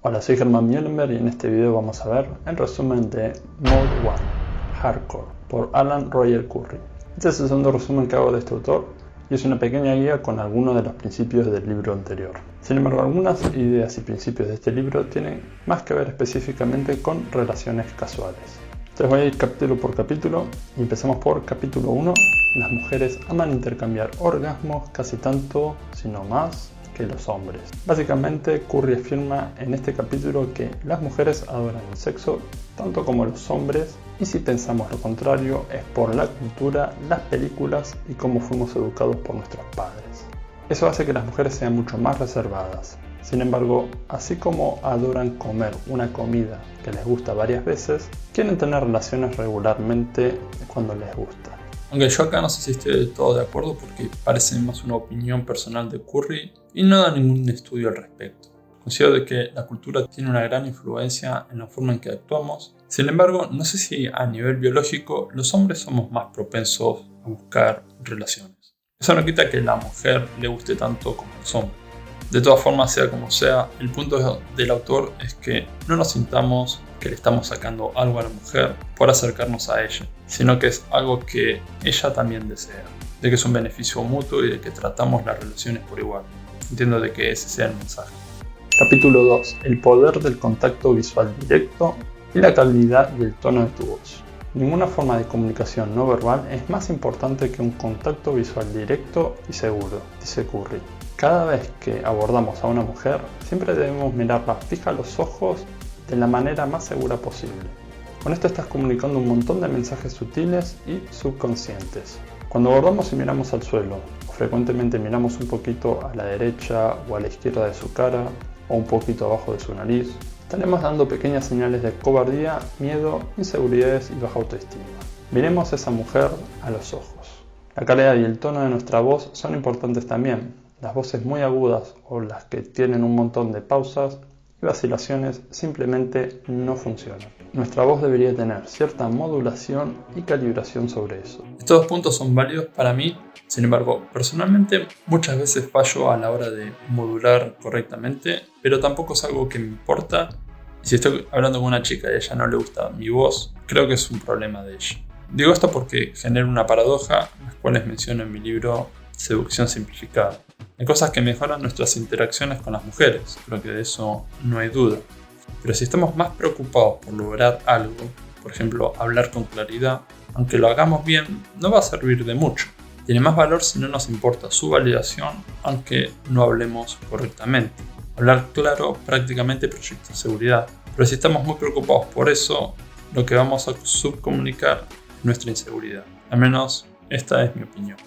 Hola, soy Germán Muhlenberg y en este video vamos a ver el resumen de Mode 1 Hardcore por Alan Roger Currie. Este es el segundo resumen que hago de este autor y es una pequeña guía con algunos de los principios del libro anterior. Sin embargo, algunas ideas y principios de este libro tienen más que ver específicamente con relaciones casuales. Entonces voy a ir capítulo por capítulo y empezamos por capítulo 1. Las mujeres aman intercambiar orgasmos casi tanto, si no más, que los hombres. Básicamente, Currie afirma en este capítulo que las mujeres adoran el sexo tanto como los hombres, y si pensamos lo contrario es por la cultura, las películas y cómo fuimos educados por nuestros padres. Eso hace que las mujeres sean mucho más reservadas. Sin embargo, así como adoran comer una comida que les gusta varias veces, quieren tener relaciones regularmente cuando les gusta. Aunque yo acá no sé si estoy del todo de acuerdo porque parece más una opinión personal de Currie y no da ningún estudio al respecto. Considero de que la cultura tiene una gran influencia en la forma en que actuamos. Sin embargo, no sé si a nivel biológico los hombres somos más propensos a buscar relaciones. Eso no quita que la mujer le guste tanto como los hombres. De todas formas, sea como sea, el punto del autor es que no nos sintamos que le estamos sacando algo a la mujer por acercarnos a ella, sino que es algo que ella también desea, de que es un beneficio mutuo y de que tratamos las relaciones por igual. Entiendo de que ese sea el mensaje. Capítulo 2. El poder del contacto visual directo y la calidad y el tono de tu voz. Ninguna forma de comunicación no verbal es más importante que un contacto visual directo y seguro, dice Currie. Cada vez que abordamos a una mujer, siempre debemos mirarla fija a los ojos de la manera más segura posible. Con esto estás comunicando un montón de mensajes sutiles y subconscientes. Cuando abordamos y miramos al suelo, o frecuentemente miramos un poquito a la derecha o a la izquierda de su cara, o un poquito abajo de su nariz, estaremos dando pequeñas señales de cobardía, miedo, inseguridades y baja autoestima. Miremos a esa mujer a los ojos. La calidad y el tono de nuestra voz son importantes también. Las voces muy agudas o las que tienen un montón de pausas y vacilaciones simplemente no funcionan. Nuestra voz debería tener cierta modulación y calibración sobre eso. Estos dos puntos son válidos para mí, sin embargo, personalmente muchas veces fallo a la hora de modular correctamente, pero tampoco es algo que me importa. Y si estoy hablando con una chica y a ella no le gusta mi voz, creo que es un problema de ella. Digo esto porque genera una paradoja, las cuales menciono en mi libro Seducción Simplificada. Hay cosas que mejoran nuestras interacciones con las mujeres, creo que de eso no hay duda. Pero si estamos más preocupados por lograr algo, por ejemplo, hablar con claridad, aunque lo hagamos bien, no va a servir de mucho. Tiene más valor si no nos importa su validación, aunque no hablemos correctamente. Hablar claro prácticamente proyecta seguridad, pero si estamos muy preocupados por eso, lo que vamos a subcomunicar es nuestra inseguridad. Al menos esta es mi opinión.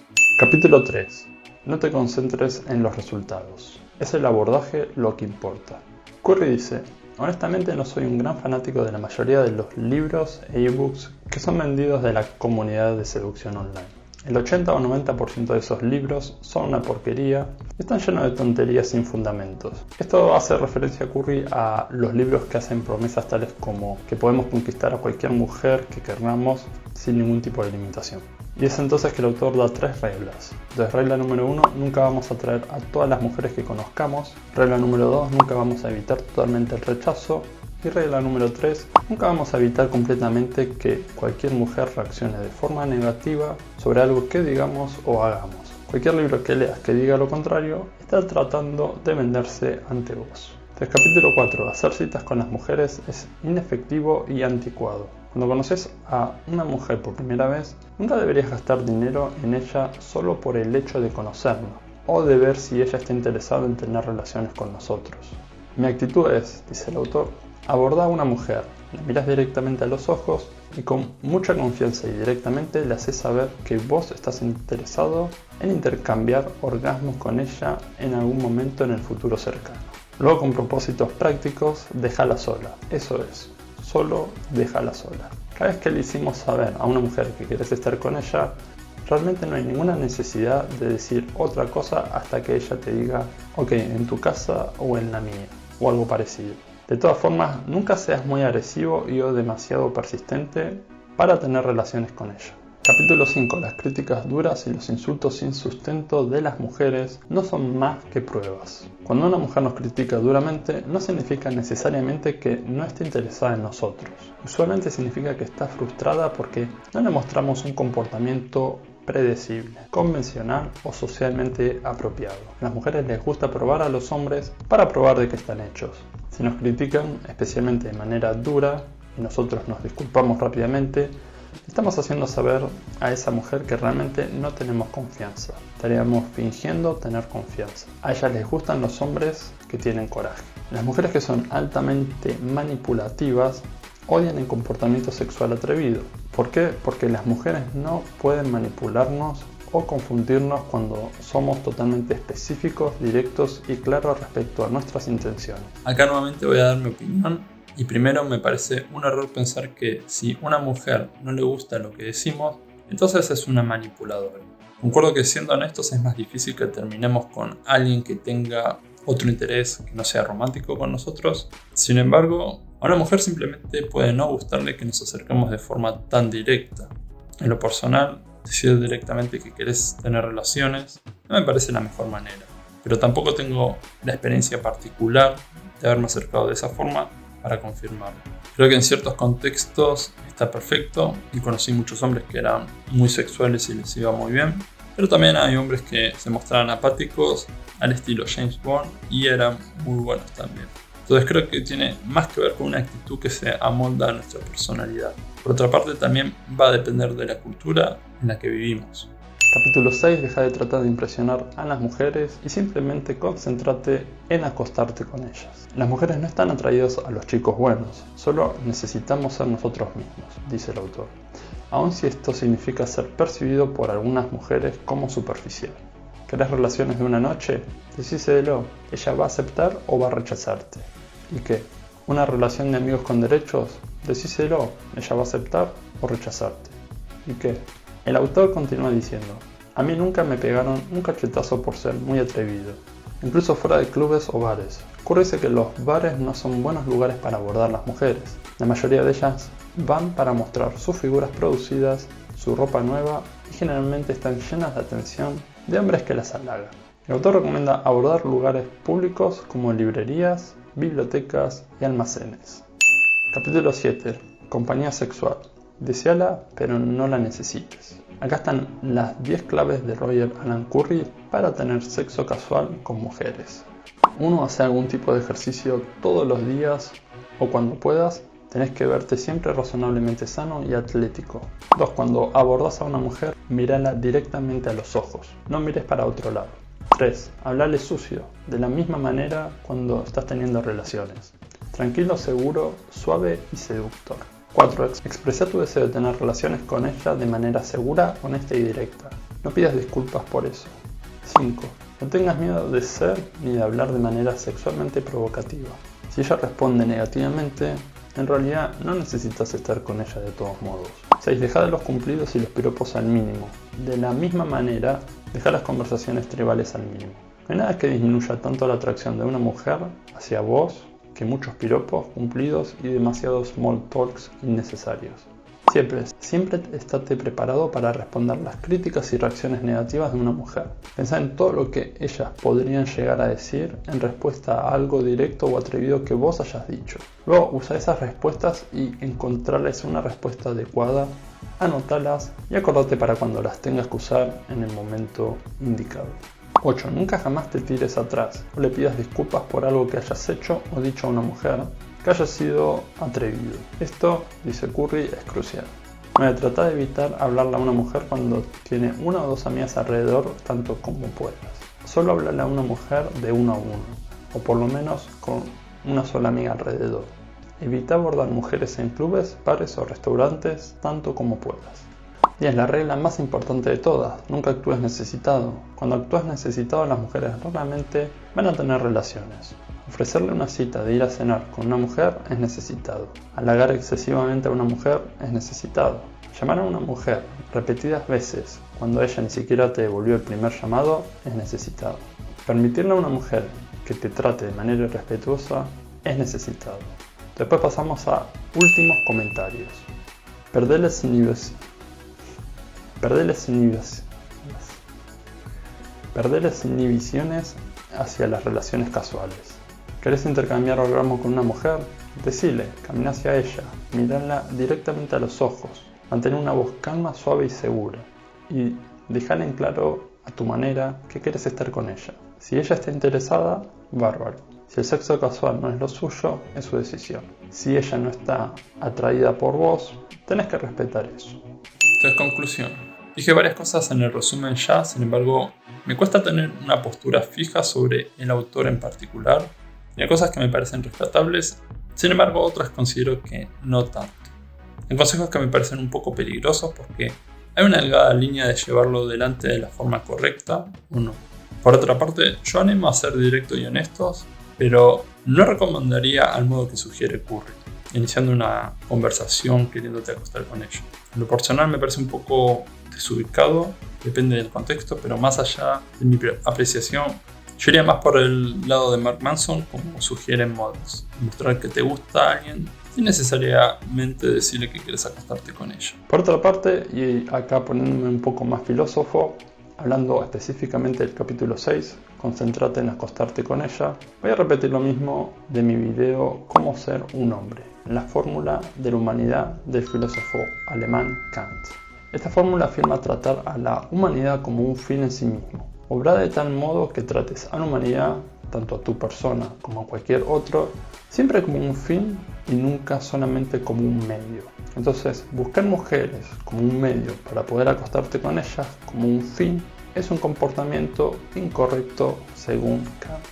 Capítulo 3. No te concentres en los resultados. Es el abordaje lo que importa. Currie dice: honestamente no soy un gran fanático de la mayoría de los libros e ebooks que son vendidos de la comunidad de seducción online. El 80 o 90% de esos libros son una porquería y están llenos de tonterías sin fundamentos. Esto hace referencia a Currie a los libros que hacen promesas tales como que podemos conquistar a cualquier mujer que queramos sin ningún tipo de limitación. Y es entonces que el autor da 3 reglas. Entonces, regla número 1, nunca vamos a atraer a todas las mujeres que conozcamos. Regla número 2, nunca vamos a evitar totalmente el rechazo. Y regla número 3, nunca vamos a evitar completamente que cualquier mujer reaccione de forma negativa sobre algo que digamos o hagamos. Cualquier libro que leas que diga lo contrario, está tratando de venderse ante vos. Entonces, capítulo 4, hacer citas con las mujeres es inefectivo y anticuado. Cuando conoces a una mujer por primera vez, nunca deberías gastar dinero en ella solo por el hecho de conocerla o de ver si ella está interesada en tener relaciones con nosotros. Mi actitud es, dice el autor, aborda a una mujer, la miras directamente a los ojos y con mucha confianza y directamente le haces saber que vos estás interesado en intercambiar orgasmos con ella en algún momento en el futuro cercano. Luego, con propósitos prácticos, déjala sola. Eso es. Solo déjala sola. Cada vez que le hicimos saber a una mujer que querés estar con ella, realmente no hay ninguna necesidad de decir otra cosa hasta que ella te diga ok, en tu casa o en la mía, o algo parecido. De todas formas, nunca seas muy agresivo y o demasiado persistente para tener relaciones con ella. Capítulo 5. Las críticas duras y los insultos sin sustento de las mujeres no son más que pruebas. Cuando una mujer nos critica duramente, no significa necesariamente que no esté interesada en nosotros. Usualmente significa que está frustrada porque no le mostramos un comportamiento predecible, convencional o socialmente apropiado. A las mujeres les gusta probar a los hombres para probar de qué están hechos. Si nos critican, especialmente de manera dura, y nosotros nos disculpamos rápidamente, estamos haciendo saber a esa mujer que realmente no tenemos confianza. Estaríamos fingiendo tener confianza. A ellas les gustan los hombres que tienen coraje. Las mujeres que son altamente manipulativas odian el comportamiento sexual atrevido. ¿Por qué? Porque las mujeres no pueden manipularnos o confundirnos cuando somos totalmente específicos, directos y claros respecto a nuestras intenciones. Acá nuevamente voy a dar mi opinión. Y primero me parece un error pensar que si una mujer no le gusta lo que decimos, entonces es una manipuladora. Concuerdo que siendo honestos es más difícil que terminemos con alguien que tenga otro interés que no sea romántico con nosotros. Sin embargo, a una mujer simplemente puede no gustarle que nos acerquemos de forma tan directa. En lo personal, decir directamente que querés tener relaciones no me parece la mejor manera. Pero tampoco tengo la experiencia particular de haberme acercado de esa forma para confirmarlo. Creo que en ciertos contextos está perfecto y conocí muchos hombres que eran muy sexuales y les iba muy bien, pero también hay hombres que se mostraban apáticos al estilo James Bond y eran muy buenos también. Entonces creo que tiene más que ver con una actitud que se amolda a nuestra personalidad. Por otra parte, también va a depender de la cultura en la que vivimos. Capítulo 6. Deja de tratar de impresionar a las mujeres y simplemente concéntrate en acostarte con ellas. Las mujeres no están atraídas a los chicos buenos, solo necesitamos ser nosotros mismos, dice el autor, aun si esto significa ser percibido por algunas mujeres como superficial. ¿Querés relaciones de una noche? Decíselo, ¿ella va a aceptar o va a rechazarte? ¿Y qué? ¿Una relación de amigos con derechos? Decíselo, ¿ella va a aceptar o rechazarte? ¿Y qué? El autor continúa diciendo, a mí nunca me pegaron un cachetazo por ser muy atrevido, incluso fuera de clubes o bares. Ocurre que los bares no son buenos lugares para abordar las mujeres. La mayoría de ellas van para mostrar sus figuras producidas, su ropa nueva y generalmente están llenas de atención de hombres que las halagan. El autor recomienda abordar lugares públicos como librerías, bibliotecas y almacenes. Capítulo 7. Compañía sexual. Deseala, pero no la necesites. Acá están las 10 claves de Roger Allen Currie para tener sexo casual con mujeres. 1. Hace algún tipo de ejercicio todos los días o cuando puedas. Tenés que verte siempre razonablemente sano y atlético. 2. Cuando abordas a una mujer, mírala directamente a los ojos. No mires para otro lado. 3. Hablale sucio, de la misma manera cuando estás teniendo relaciones. Tranquilo, seguro, suave y seductor. 4. Expresa tu deseo de tener relaciones con ella de manera segura, honesta y directa. No pidas disculpas por eso. 5. No tengas miedo de ser ni de hablar de manera sexualmente provocativa. Si ella responde negativamente, en realidad no necesitas estar con ella de todos modos. 6. Deja de los cumplidos y los piropos al mínimo. De la misma manera, deja las conversaciones tribales al mínimo. No hay nada que disminuya tanto la atracción de una mujer hacia vos que muchos piropos, cumplidos y demasiados small talks innecesarios. Siempre estate preparado para responder las críticas y reacciones negativas de una mujer. Pensá en todo lo que ellas podrían llegar a decir en respuesta a algo directo o atrevido que vos hayas dicho. Luego usa esas respuestas y encontrarles una respuesta adecuada, anotalas y acordate para cuando las tengas que usar en el momento indicado. 8. Nunca jamás te tires atrás o le pidas disculpas por algo que hayas hecho o dicho a una mujer que haya sido atrevido. Esto, dice Currie, es crucial. 9. Trata de evitar hablarle a una mujer cuando tiene una o dos amigas alrededor tanto como puedas. Solo háblale a una mujer de uno a uno, o por lo menos con una sola amiga alrededor. Evita abordar mujeres en clubes, bares o restaurantes tanto como puedas. 10. La regla más importante de todas, nunca actúes necesitado. Cuando actúas necesitado, las mujeres raramente van a tener relaciones. Ofrecerle una cita de ir a cenar con una mujer es necesitado. Halagar excesivamente a una mujer es necesitado. Llamar a una mujer repetidas veces cuando ella ni siquiera te devolvió el primer llamado es necesitado. Permitirle a una mujer que te trate de manera irrespetuosa es necesitado. Después pasamos a últimos comentarios. Perderles Perderles inhibiciones hacia las relaciones casuales. ¿Querés intercambiar orgasmo con una mujer? Decile, camina hacia ella, mirala directamente a los ojos, mantén una voz calma, suave y segura. Y dejale en claro a tu manera que quieres estar con ella. Si ella está interesada, bárbaro. Si el sexo casual no es lo suyo, es su decisión. Si ella no está atraída por vos, tenés que respetar eso. Entonces, conclusión. Dije varias cosas en el resumen ya, sin embargo, me cuesta tener una postura fija sobre el autor en particular. Hay cosas que me parecen rescatables, sin embargo otras considero que no tanto. Hay consejos que me parecen un poco peligrosos porque hay una delgada línea de llevarlo delante de la forma correcta o no. Por otra parte, yo animo a ser directos y honestos, pero no recomendaría al modo que sugiere Curry, iniciando una conversación queriéndote acostar con ella. En lo personal me parece un poco desubicado, depende del contexto, pero más allá de mi apreciación, yo iría más por el lado de Mark Manson, como sugieren Models. Mostrar que te gusta a alguien sin necesariamente decirle que quieres acostarte con ella. Por otra parte, y acá poniéndome un poco más filósofo, hablando específicamente del capítulo 6, concéntrate en acostarte con ella, voy a repetir lo mismo de mi video Cómo ser un hombre, la fórmula de la humanidad del filósofo alemán Kant. Esta fórmula afirma tratar a la humanidad como un fin en sí mismo. Obra de tal modo que trates a la humanidad, tanto a tu persona como a cualquier otro, siempre como un fin y nunca solamente como un medio. Entonces, buscar mujeres como un medio para poder acostarte con ellas como un fin es un comportamiento incorrecto según Kant.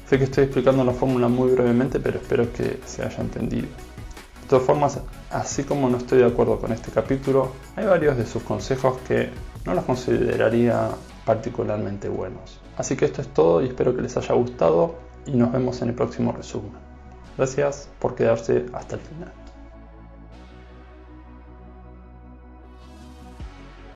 Sé que estoy explicando la fórmula muy brevemente, pero espero que se haya entendido. De todas formas, así como no estoy de acuerdo con este capítulo, hay varios de sus consejos que no los consideraría particularmente buenos. Así que esto es todo y espero que les haya gustado y nos vemos en el próximo resumen. Gracias por quedarse hasta el final.